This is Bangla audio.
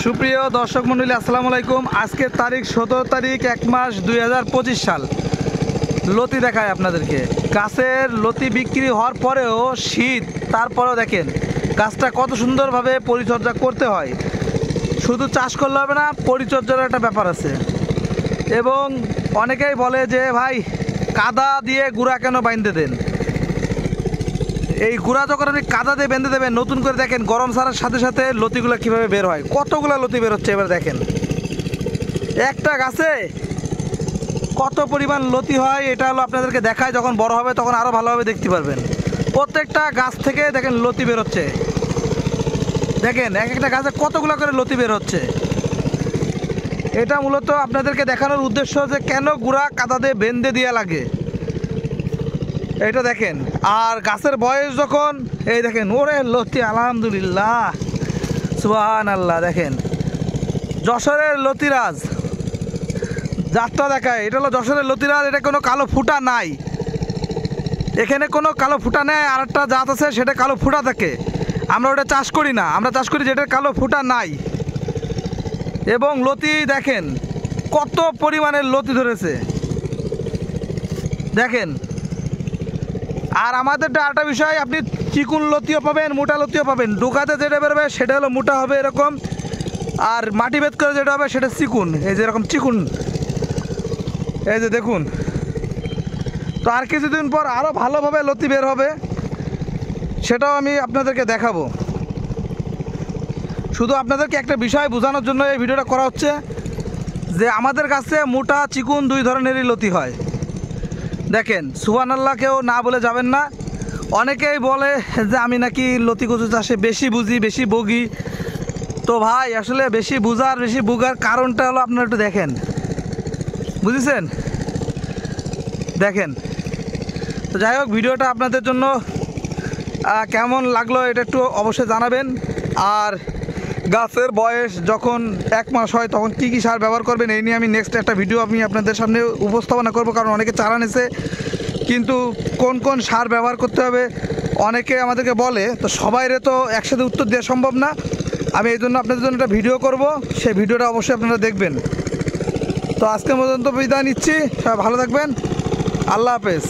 সুপ্রিয় দর্শক মণ্ডলী, আসসালামু আলাইকুম। আজকের তারিখ 17 তারিখ 1 মাস 2025 সাল। লতি দেখায় আপনাদেরকে। গাছের লতি বিক্রি হওয়ার পরেও শীত, তারপরেও দেখেন গাছটা কত সুন্দরভাবে পরিচর্যা করতে হয়। শুধু চাষ করলে হবে না, পরিচর্যার একটা ব্যাপার আছে। এবং অনেকেই বলে যে ভাই কাদা দিয়ে গুঁড়া কেন বাইন্ধে দেন। এই গুঁড়া যখন আপনি কাদা দিয়ে বেঁধে দেবেন, নতুন করে দেখেন গরম ছাড়ার সাথে সাথে লতিগুলো কীভাবে বের হয়। কতগুলো লতি বের হচ্ছে এবার দেখেন। একটা গাছে কত পরিমাণ লতি হয় এটা হলো আপনাদেরকে দেখায়। যখন বড় হবে তখন আরও ভালোভাবে দেখতে পারবেন। প্রত্যেকটা গাছ থেকে দেখেন লতি বের হচ্ছে। দেখেন এক একটা গাছে কতগুলো করে লতি বের হচ্ছে। এটা মূলত আপনাদেরকে দেখানোর উদ্দেশ্য যে কেন গুঁড়া কাদা দিয়ে বেঁধে দেওয়া লাগে এটা দেখেন। আর গাছের বয়স যখন এই দেখেন, ওরে লতি, আলহামদুলিল্লাহ, সুবহানাল্লাহ। দেখেন যশোরের লতিরাজ জাতটা দেখায়। এটা হলো যশোরের লতিরাজ। এটা কোনো কালো ফুটা নাই, এখানে কোনো কালো ফুটা নেই। আর একটা জাত আছে সেটা কালো ফুটা থাকে, আমরা ওটা চাষ করি না। আমরা চাষ করি যেটা কালো ফুটা নাই। এবং লতি দেখেন কত পরিমাণের লতি ধরেছে দেখেন। আর আমাদের আরেকটা বিষয়, আপনি চিকুন লতিও পাবেন, মোটা লতিও পাবেন। ডোকাতে যেটা বেরোবে সেটা হলো মোটা হবে এরকম, আর মাটি ভেদ করে যেটা হবে সেটা চিকুন। এই যে এরকম চিকুন, এই যে দেখুন। তো আর কিছুদিন পর আরও ভালোভাবে লতি বের হবে, সেটাও আমি আপনাদেরকে দেখাবো। শুধু আপনাদেরকে একটা বিষয় বোঝানোর জন্য এই ভিডিওটা করা হচ্ছে যে আমাদের কাছে মোটা চিকুন দুই ধরনেরই লতি হয়। দেখেন সুবহানাল্লাহ, কেউ না বলে যাবেন না। অনেকেই বলে যে আমি নাকি লতি কচু চাষে বেশি বুঝি, বেশি বগি। তো ভাই আসলে বেশি বুঝার বেশি বুগার কারণটা হলো আপনারা একটু দেখেন, বুঝেছেন? দেখেন। তো যাই হোক, ভিডিওটা আপনাদের জন্য কেমন লাগলো এটা একটু অবশ্যই জানাবেন। আর গাছের বয়স যখন 1 মাস হয় তখন কী কী সার ব্যবহার করবেন এই নিয়ে আমি নেক্সট একটা ভিডিও আমি আপনাদের সামনে উপস্থাপনা করব। কারণ অনেকে চারা নিছে, কিন্তু কোন কোন সার ব্যবহার করতে হবে অনেকে আমাদেরকে বলে। তো সবাইরে তো একসাথে উত্তর দেওয়া সম্ভব না। আমি এই জন্য আপনাদের জন্য একটা ভিডিও করব, সেই ভিডিওটা অবশ্যই আপনারা দেখবেন। তো আজকের পর্যন্ত বিদায় নিচ্ছি। সবাই ভালো থাকবেন। আল্লাহ হাফেজ।